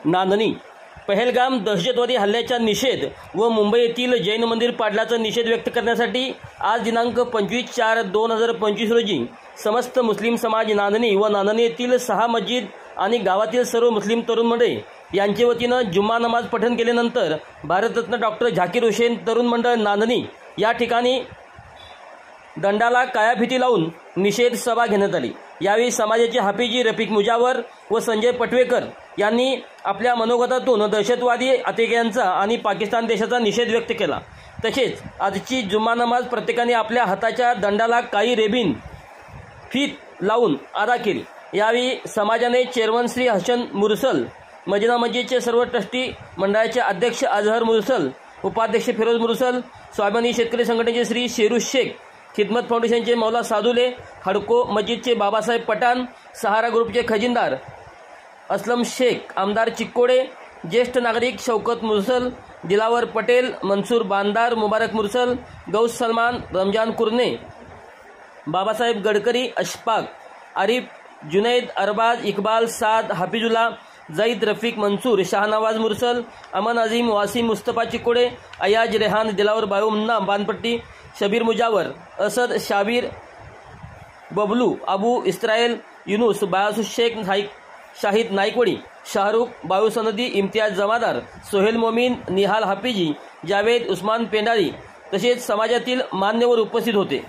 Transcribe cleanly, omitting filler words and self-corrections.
नांदणी पहलगाम दहशतवादी हल्ल्याचा निषेध व मुंबई येथील जैन मंदिर पाडल्याचा निषेध व्यक्त करण्यासाठी आज दिनांक 25/4/2025 रोजी समस्त मुस्लिम समाज नांदणी व नांदणी येथील 6 मस्जिद आणि गावातील सर्व मुस्लिम तरुण मंडळी यांच्या वतीनं जुम्मा नमाज पठण केल्यानंतर भारतरत्न डॉक्टर झाकीर हुसेन तरुण मंडळ नांदणी या ठिकाणी दंडाला कायाफिती लावून निषेध सभा घेण्यात आली। यावेळी समाजाचे हाफिजी रफिक मुजावर व संजय पटवेकर यांनी आपल्या मनोगतातून दहशतवादी अतिरेक्यांचा आणि पाकिस्तान देशाचा निषेध व्यक्त केला। तसेच आजची जुम्मा नमाज प्रत्येकाने आपल्या हाताच्या दंडाला काही रेबीन फीत लावून अदा केली। यावेळी समाजाने चेअरमन श्री हसन मुरसल, मदिना मस्जिदचे सर्व ट्रस्टी मंडळाचे अध्यक्ष अजहर मुरसल, उपाध्यक्ष फिरोज मुरसल, स्वाभिमानी शेतकरी संघटनेचे श्री शेरू शेख, खिदमत फाउंडेशनचे मौला सादुले, हडको मस्जिदचे बाबासाहेब पठाण, सहारा ग्रुपचे खजिनदार असलम शेख, आमदार चिक्कोडे, ज्येष्ठ नागरिक शौकत मुरसल, दिलावर पटेल, मनसूर बांदार, मुबारक मुरसल, गौस सलमान, रमजान कुरने, बाबासाहेब गडकरी, अशफाक, आरिफ, जुनैद, अरबाज, इकबाल, साद, हाफिजुल्ला, जईद, रफीक, मंसूर, शाहनवाज मुरसल, अमन अजीम, वासिम, मुस्तफा चिकोडे, अयाज, रेहान, दिलावर, बायू मुन्ना, बानपट्टी, शबीर मुजावर, असद, शाबीर, बबलू, अबू इस्रायल, युनुस, बायासु शेख, शाहिद नाईकवडी, शाहरुख, बायू सनदी, इम्तियाज जमादार, सोहेल मोमीन, निहाल हाफिजी, जावेद, उस्मान पेंडारी तसेच समाजातील मान्यवर उपस्थित होते।